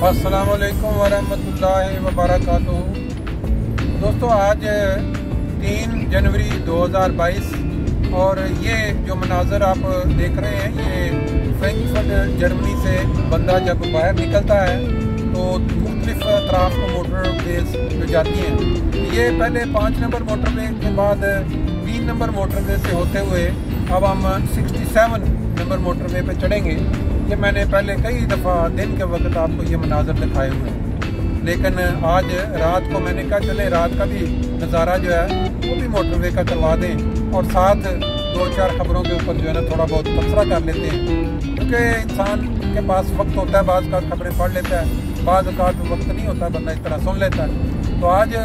अस्सलामुअलैकुम वरहमतुल्लाहि वबरकातुहू। दोस्तों, आज 3 जनवरी 2022 और ये जो मनाज़र आप देख रहे हैं, ये फ्रैंकफर्ट जर्मनी से बंदा जब बाहर निकलता है तो मुख्तलिफ अतराफ को मोटर वेज पे जाती हैं। ये पहले 5 नंबर मोटरवे के बाद 3 नंबर मोटरवे से होते हुए अब हम 67 नंबर मोटरवे पे चढ़ेंगे। ये मैंने पहले कई दफ़ा दिन के वक्त आपको ये मनाज़र दिखाए हुए हैं, लेकिन आज रात को मैंने कहा चले रात का भी नज़ारा जो है वो भी मोटरवे का करवा दें और साथ 2-4 खबरों के ऊपर जो है ना थोड़ा बहुत तबसरा कर लेते हैं, क्योंकि इंसान के पास वक्त होता है, बाज़ का खबरें पढ़ लेता है, बाज़ औक़ात वक्त नहीं होता, बंदा इस तरह सुन लेता है। तो आज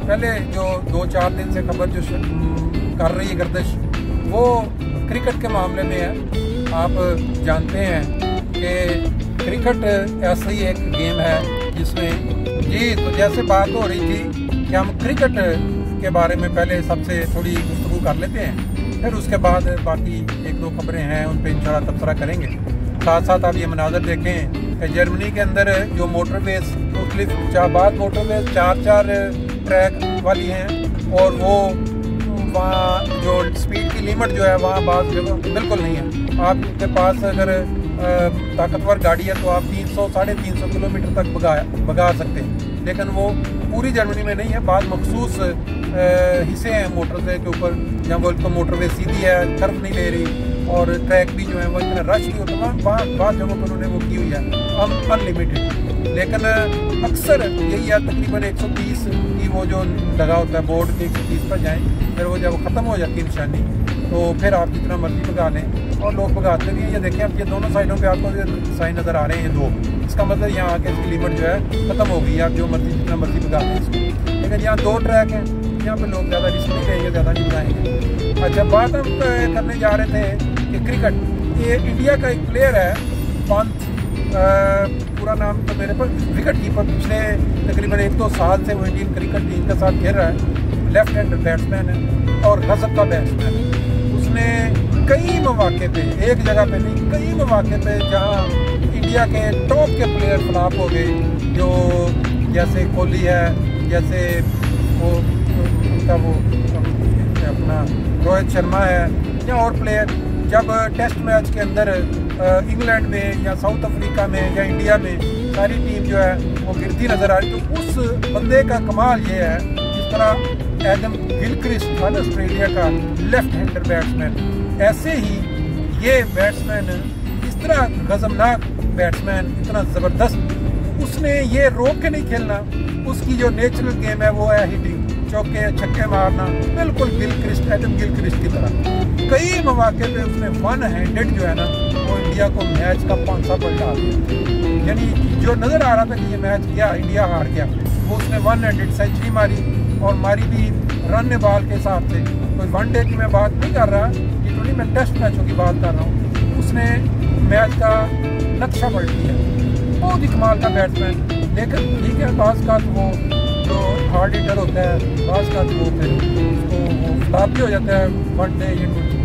पहले जो 2-4 दिन से खबर जो कर रही है गर्दिश, वो क्रिकेट के मामले में है। आप जानते हैं कि क्रिकेट ऐसा ही एक गेम है जिसमें तो जैसे बात हो रही थी कि हम क्रिकेट के बारे में पहले सबसे थोड़ी गुफ्तगू कर लेते हैं, फिर उसके बाद बाकी 1-2 खबरें हैं उन पर इंशाल्लाह तबसरा करेंगे। साथ साथ आप ये मनाज़र देखें कि जर्मनी के अंदर जो मोटरवेज मुख्तलिफ चाबाद मोटरवेज 4-4 ट्रैक वाली हैं और वो वहाँ जो स्पीड की लिमिट जो है वहाँ बाज़ जगह बिल्कुल नहीं है। आपके पास अगर ताकतवर गाड़ी है तो आप 300-350 किलोमीटर तक भगा सकते हैं, लेकिन वो पूरी जर्मनी में नहीं है। बाद मखसूस हिस्से हैं मोटरवे के ऊपर जहाँ वो मोटरवे सीधी है, कर्व नहीं ले रही और ट्रैक भी जो है वो इतना रश नहीं होता, वहाँ बाद जगहों पर उन्होंने वो की हुई है अनलिमिटेड। लेकिन अक्सर यही है तकरीबन 130 की वो जो लगा होता है बोर्ड के 130 पर जाएँ, फिर वो जब ख़त्म हो जाती है निशानी तो फिर आप जितना मर्जी भगा लें और लोग भगाते भी हैं। ये देखें अब ये दोनों साइडों पे आपको साइन नज़र आ रहे हैं 2, इसका मतलब यहाँ आके इसकी लिमिट जो है ख़त्म हो गई है, आप जो मर्जी जितना मर्जी भगा लें इसको। लेकिन यहाँ 2 ट्रैक हैं, यहाँ पे लोग ज़्यादा रिस्क नहीं लेंगे, ज़्यादा नहीं भगाएंगे। अच्छा, बात हम करने जा रहे थे कि क्रिकेट, ये इंडिया का एक प्लेयर है पंत, पूरा नाम तो मेरे पर, विकेट कीपर, पिछले तकरीबन 1-2 साल से वो इंडियन क्रिकेट टीम के साथ खेल रहा है। लेफ्ट हैंड बैट्समैन है और गजब का बैट्समैन है। उसने कई मौके पे, एक जगह पे नहीं, कई मौके पे जहाँ इंडिया के टॉप के प्लेयर फ्लॉप हो गए, जो जैसे कोहली है, जैसे वो उनका वो अपना रोहित शर्मा है या और प्लेयर, जब टेस्ट मैच के अंदर इंग्लैंड में या साउथ अफ्रीका में या इंडिया में सारी टीम जो है वो गिरती नज़र आ रही, तो उस बंदे का कमाल ये है, जिस तरह एडम गिलक्रिस्ट था ना ऑस्ट्रेलिया का लेफ्ट हैंडर बैट्समैन, ऐसे ही ये बैट्समैन इस तरह गजबनाक बैट्समैन, इतना ज़बरदस्त, उसने ये रोक के नहीं खेलना, उसकी जो नेचुरल गेम है वो है हिटिंग, चौके छक्के मारना, बिल्कुल गिलक्रिस्ट, एडम गिलक्रिस्ट की तरह। कई मौके पे उसने 1 हैंडेड जो है ना वो इंडिया को मैच का 5सा पलटा दिया, यानी जो नज़र आ रहा था कि ये मैच गया, इंडिया हार गया, वो उसने 1 हैंडेड सेंचुरी मारी और मारी भी रन बॉल के हिसाब से। कोई 1 डे की मैं बात नहीं कर रहा, ये तो नहीं, मैं टेस्ट मैचों की बात कर रहा हूँ। उसने मैच का नक्शा पलट दिया, बहुत ही कमाल का बैट्समैन। लेकिन ठीक है, बाज़ का वो जो हार्ड हिटर होता है, बाज़ का वो फिर उसको वो फ्लॉप भी हो जाता है 1 डे या 2 डे।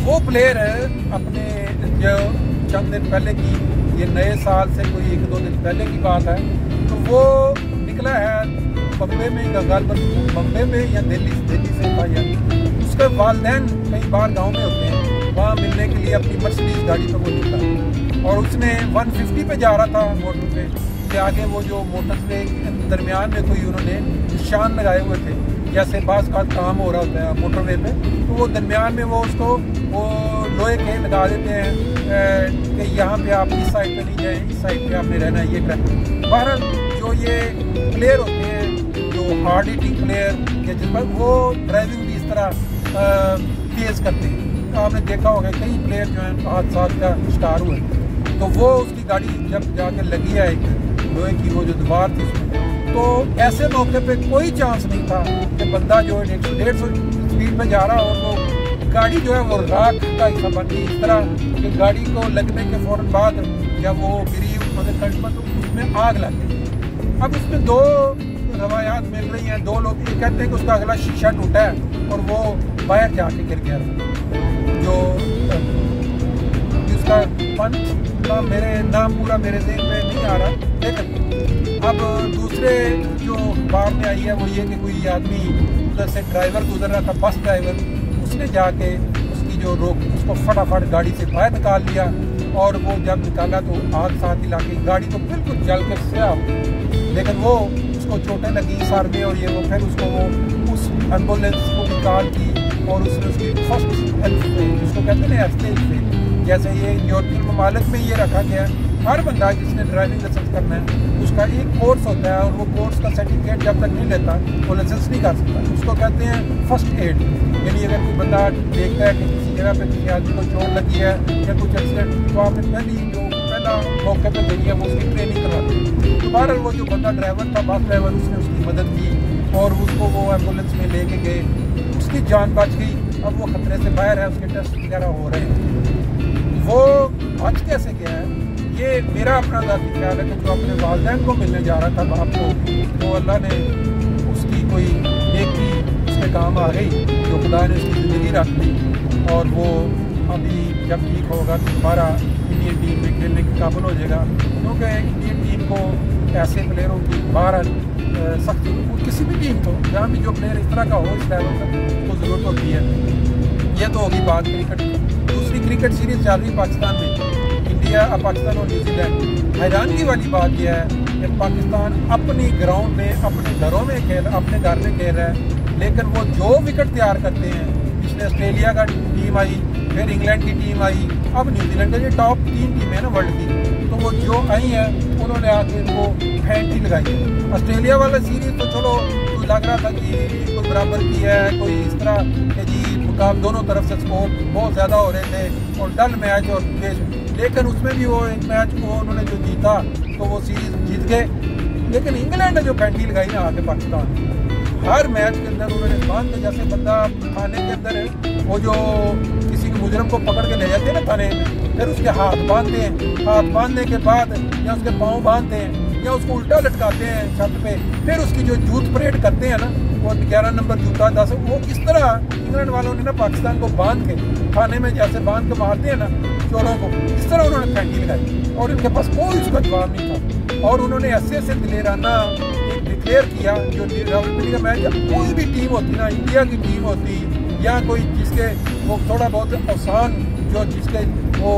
वो प्लेयर अपने जो चंद दिन पहले की, ये नए साल से कोई 1-2 दिन पहले की बात है, तो वो निकला है बम्बे में, बम्बे में या दिल्ली से था, या उसके वालिदैन कई बार गांव में होते हैं, वहाँ मिलने के लिए अपनी मर्सिडीज गाड़ी पर वो निकला और उसने 150 पे जा रहा था मोटर पे, उसके आगे वो जो मोटरवे के दरमियान में कोई उन्होंने निशान लगाए हुए थे, जैसे बाज़ का काम हो रहा होता है मोटरवे पे, तो वो दरमियान में वो उसको वो लोहे के लगा देते हैं कि यहाँ पे आप इस साइड पे नहीं जाएं, इस साइड पे आपने रहना है, ये करना। बहरहाल जो ये प्लेयर होते हैं जो हार्ड हिटिंग प्लेयर या जिस पर वो ड्राइविंग भी इस तरह तेज़ करते हैं, आपने देखा होगा कई प्लेयर जो हैं हादसात का शिकार हुए, तो वो उसकी गाड़ी जब जाकर लगी है एक लोहे की वो जो दीवार थी उसमें, तो ऐसे मौके पे कोई चांस नहीं था कि बंदा जो है 100-150 स्पीड में जा रहा और वो गाड़ी जो है वो राख का हिस्सा बन गई, इस तरह कि गाड़ी को लगने के फ़ौरन बाद जब वो गिरी तो उसमें आग लग गई। अब उसमें 2 रवायात मिल रही हैं, 2 लोग ये कहते हैं कि उसका अगला शीशा टूटा है और वो बाहर जाके गिर गया, जो उसका पंच का मेरे नाम पूरा मेरे ज़हन में नहीं नहीं आ रहा। लेकिन अब दूसरे जो अखबार में आई है वो ये कि कोई आदमी उधर से ड्राइवर गुजर रहा था, बस ड्राइवर, उसने जाके उसकी जो रोक उसको फटाफट गाड़ी से बाहर निकाल लिया, और वो जब निकाला तो आग साथ ही लाके गाड़ी तो बिल्कुल जल कर स्याह। लेकिन वो उसको चोटें लगी सर में और ये वो, फिर उसको वो उस एम्बुलेंस को भी कॉल की और उसने उसकी फर्स्ट हेल्प जिसको कहते हैं स्टेज पे, जैसे ये यूरोपियन ममालिक में ये रखा गया है हर बंदा जिसने ड्राइविंग लाइसेंस करना है उसका एक कोर्स होता है, और वो कोर्स का सर्टिफिकेट जब तक नहीं लेता वो लाइसेंस नहीं कर सकता। उसको कहते हैं फर्स्ट एड। यानी अगर कोई बंदा देखता है कि किसी जगह पे किसी आदमी को चोट लगी है या कुछ एक्सीडेंट, तो आपने पहला मौके पर देनी है वो उसकी ट्रेनिंग करवाते हैं। तो बहरहाल वो जो बंदा ड्राइवर था, बस ड्राइवर, उसने उसकी मदद की और उसको वो एम्बुलेंस में लेके गए, उसकी जान बच गई। अब वो खतरे से बाहर है, उसके टेस्ट वगैरह हो रहे हैं। वो बच कैसे गया है ये मेरा अपना ज़ाती ख्याल है कि जो अपने वालिदैन को मिलने जा रहा था बाप को, तो अल्लाह ने उसकी कोई नेकी उसके काम आ गई, जो खुदा ने उसकी ज़िंदगी रख ली, और वो अभी जब ठीक होगा तो दोबारा इंडियन टीम में खेलने के काबिल हो जाएगा। क्योंकि इंडियन टीम को ऐसे प्लेयरों की बाहर सख्त, किसी भी टीम को जहाँ भी जो प्लेयर इस तरह का हो इस लेवल तक उसको ज़रूरत होती है। ये तो होगी बात क्रिकेट की। दूसरी क्रिकेट सीरीज़ चल रही पाकिस्तान में, इंडिया, पाकिस्तान और न्यूजीलैंड। हैरानगी वाली बात यह है कि पाकिस्तान अपनी ग्राउंड में, अपने घरों में अपने घर में खेल रहा है, लेकिन वो जो विकेट तैयार करते हैं, पिछले ऑस्ट्रेलिया का टीम आई, फिर इंग्लैंड की टीम आई, अब न्यूजीलैंड का, ये टॉप 3 टीमें हैं ना वर्ल्ड की, तो वो जो आई हैं उन्होंने आके इनको फेंटी लगाई है। ऑस्ट्रेलिया वाला सीरीज तो चलो लग रहा था कि कोई बराबर की है, कोई इस तरह के जी मुकाबले, दोनों तरफ से स्कोर बहुत ज़्यादा हो रहे थे और डल मैच और लेकिन उसमें भी वो एक मैच को उन्होंने जो जीता तो वो सीरीज जीत गए। लेकिन इंग्लैंड ने जो पेंटी लगाई ना आके पाकिस्तान, हर मैच के अंदर उन्होंने बांध के, जैसे बंदा थाने के अंदर वो जो किसी मुजरम को पकड़ के ले जाते हैं ना थाने, फिर उसके हाथ बांधते हैं, हाथ बांधने के बाद या उसके पाँव बांधते हैं या उसको उल्टा लटकाते हैं छत पे, फिर उसकी जो जूत परेड करते हैं ना, वो 11 नंबर जूता 10, वो इस तरह इंग्लैंड वालों ने ना पाकिस्तान को बांध के थाने में जैसे बांध के मारते हैं ना चोरों को, इस तरह उन्होंने फेंटी लगाई और इनके पास कोई उसका जवाब नहीं था। और उन्होंने ऐसे दिलेराना एक डिक्लेयर किया, जो रावलपिंडी का मैच, जब कोई भी टीम होती ना, इंडिया की टीम होती या कोई जिसके वो थोड़ा बहुत आसान, जो जिसके वो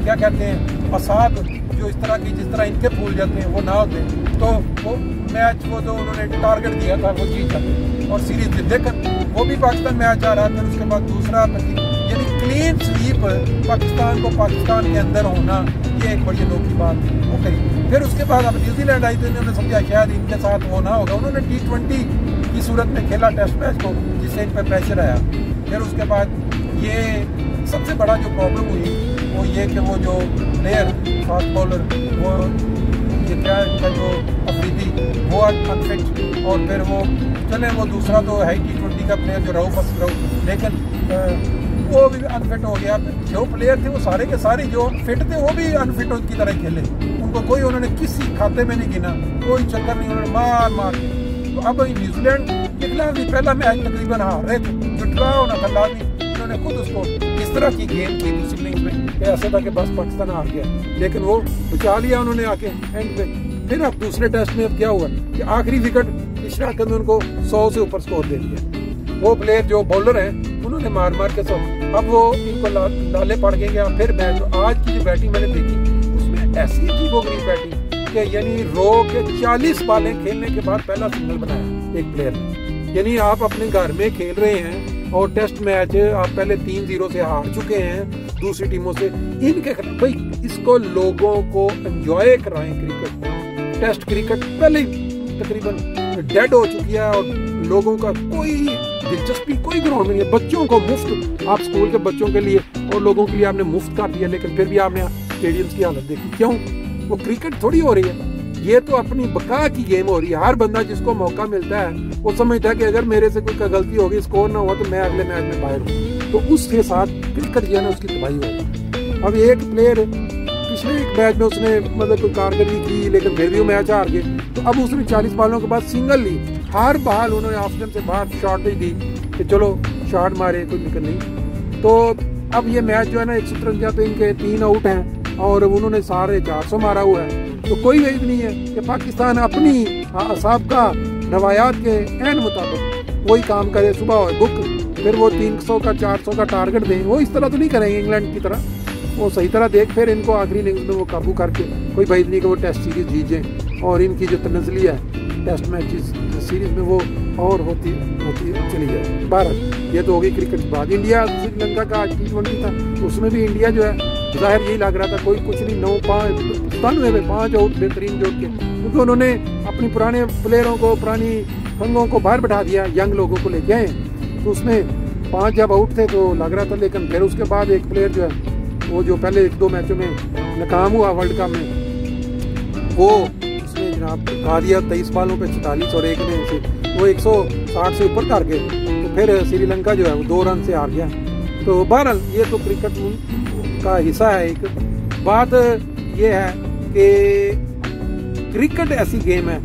क्या कहते हैं असाब, जो इस तरह की जिस तरह इनके फूल जाते हैं वो ना होते, तो वो मैच वो जो उन्होंने टारगेट दिया था वो जीत जाते और सीरीज जीत। देखकर वो भी पाकिस्तान मैच आ रहा था, उसके बाद दूसरा, यानी क्लीन स्वीप पाकिस्तान को पाकिस्तान के अंदर होना, ये एक बड़ी अनोखी बात वो करी। फिर उसके बाद अब न्यूजीलैंड आई तो इन्होंने समझा शायद इनके साथ वो ना होगा, उन्होंने T20 की सूरत में खेला टेस्ट मैच को, जिससे इन पर प्रेशर आया। फिर उसके बाद ये सबसे बड़ा जो प्रॉब्लम हुई वो ये कि वो जो प्लेयर फास्ट बॉलर, वो ये क्या इनका जो अफरीदी, वो अनफिट, और फिर वो चले वो दूसरा तो है T20 का प्लेयर जो रऊफ, लेकिन वो भी अनफिट हो गया। जो प्लेयर थे वो सारे के सारे जो फिट थे वो भी अनफिट की तरह खेले, उनको कोई उन्होंने किसी खाते में नहीं गिना, कोई चक्कर नहीं, उन्होंने मार के। तो अब न्यूजीलैंड के खिलाफ भी पहला मैच तकरीबन हार रहे थे, जो ड्रा होना था लाजमी, उन्होंने खुद उसको इस तरह की गेम की दूसरी इनिंग्स में, ऐसा था कि बस पाकिस्तान हार गया, लेकिन वो बचा लिया उन्होंने आके एंड पे। फिर अब दूसरे टेस्ट में अब क्या हुआ कि आखिरी विकेट इशराक ने उनको 100 से ऊपर स्कोर दे दिया। वो प्लेयर जो बॉलर है उन्होंने मार के सब, अब वो इनको लाले पड़ गए। फिर मैच, आज की जो बैटिंग मैंने देखी उसमें ऐसी अजीबोगरीब बैटिंग कि यानी रो के 40 बालें खेलने के बाद पहला सिंगल बनाया एक प्लेयर ने। यानी आप अपने घर में खेल रहे हैं और टेस्ट मैच आप पहले 3-0 से हार चुके हैं दूसरी टीमों से, इनके खिलाफ भाई इसको लोगों को एंजॉय कराएं। क्रिकेट, टेस्ट क्रिकेट पहले तकरीबन डेड हो चुकी है और लोगों का कोई दिलचस्पी कोई ग्राउंड में नहीं है। बच्चों को मुफ्त, आप स्कूल के बच्चों के लिए और लोगों के लिए आपने मुफ्त कर दिया, लेकिन फिर भी आपने स्टेडियम्स की हालत देखी। क्यों? वो क्रिकेट थोड़ी हो रही है, ये तो अपनी बका की गेम हो रही है। हर बंदा जिसको मौका मिलता है वो समझता है कि अगर मेरे से कोई गलती होगी, स्कोर ना हुआ तो मैं अगले मैच में बाहर हूँ, तो उसके साथ क्रिकेट जो है ना उसकी तबाही होगी। अब एक प्लेयर पिछले एक मैच में उसने मतलब कोई कारकर्दगी की, लेकिन फिर भी वो मैच हार गए, तो अब उसने 40 बालों के बाद सिंगल ली। हर बाल उन्होंने ऑप्शन से बाहर शॉट ही दी कि चलो शॉट मारे, कोई दिक्कत नहीं। तो अब ये मैच जो है ना 153 पे इनके 3 आउट हैं और उन्होंने सारे 400 मारा हुआ है। तो कोई वजह नहीं है कि पाकिस्तान अपनी साबका रवायात के एन मुताबिक वही काम करे, सुबह हो बुक फिर वो 300 का 400 का टारगेट दें। वो इस तरह तो नहीं करेंगे इंग्लैंड की तरह, वो सही तरह देख फिर इनको आखिरी इनिंग्स में वो काबू करके कोई भाई नहीं कि वो टेस्ट सीरीज जीत जाए और इनकी जो तनज़ली है टेस्ट मैचेस सीरीज में वो और होती चली जाए। भारत ये तो हो गई क्रिकेट की बात। इंडिया श्रीलंका का आज T20 था, तो उसमें भी इंडिया जो है जाहिर यही लग रहा था कोई कुछ नहीं, 9-5 में 5 आउट बेहतरीन जोड़ के, क्योंकि उन्होंने अपनी पुराने प्लेयरों को पुरानी फंगों को बाहर बैठा दिया, यंग लोगों को लेके आए, तो उसमें 5 जब आउट थे तो लग रहा था। लेकिन फिर उसके बाद एक प्लेयर जो है वो जो पहले 1-2 मैचों में नाकाम हुआ वर्ल्ड कप में, वो उसने जनाब खा दिया 23 बालों पे 44 और 1 ने से वो 160 से ऊपर कर गए, तो फिर श्रीलंका जो है वो 2 रन से हार गया। तो बहरहाल ये तो क्रिकेट का हिस्सा है। एक बात ये है कि क्रिकेट ऐसी गेम है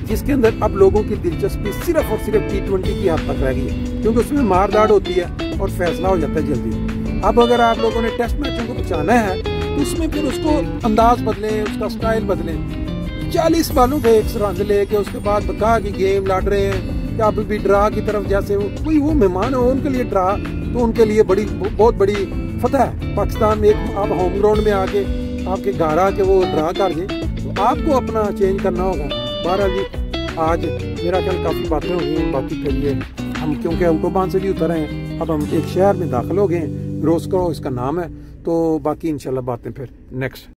जिसके अंदर अब लोगों की दिलचस्पी सिर्फ और सिर्फ T20 की हद तक रह गई है, क्योंकि उसमें मारदाड़ होती है और फैसला हो जाता है जल्दी। अब अगर आप लोगों ने टेस्ट मैचों को बचाना है तो उसमें फिर उसको अंदाज बदलें, उसका स्टाइल बदलें। 40 बालों पे 1 रन लेके उसके बाद बका की गेम लड़ रहे हैं या अभी भी ड्रा की तरफ, जैसे कोई वो मेहमान हो उनके लिए ड्रा तो उनके लिए बहुत बड़ी फतह है। पाकिस्तान में एक आप होम ग्राउंड में आके आपके घर आके वो ड्रा कर दे, तो आपको अपना चेंज करना होगा। बहरहाल जी आज मेरा ख्याल काफ़ी बातें हो गई, बाकी के लिए हम क्योंकि हुक्मरान से भी उतर रहे हैं, अब हम एक शहर में दाखिल हो गए हैं, ग्रोस्को इसका नाम है, तो बाकी इंशाल्लाह बातें फिर नेक्स्ट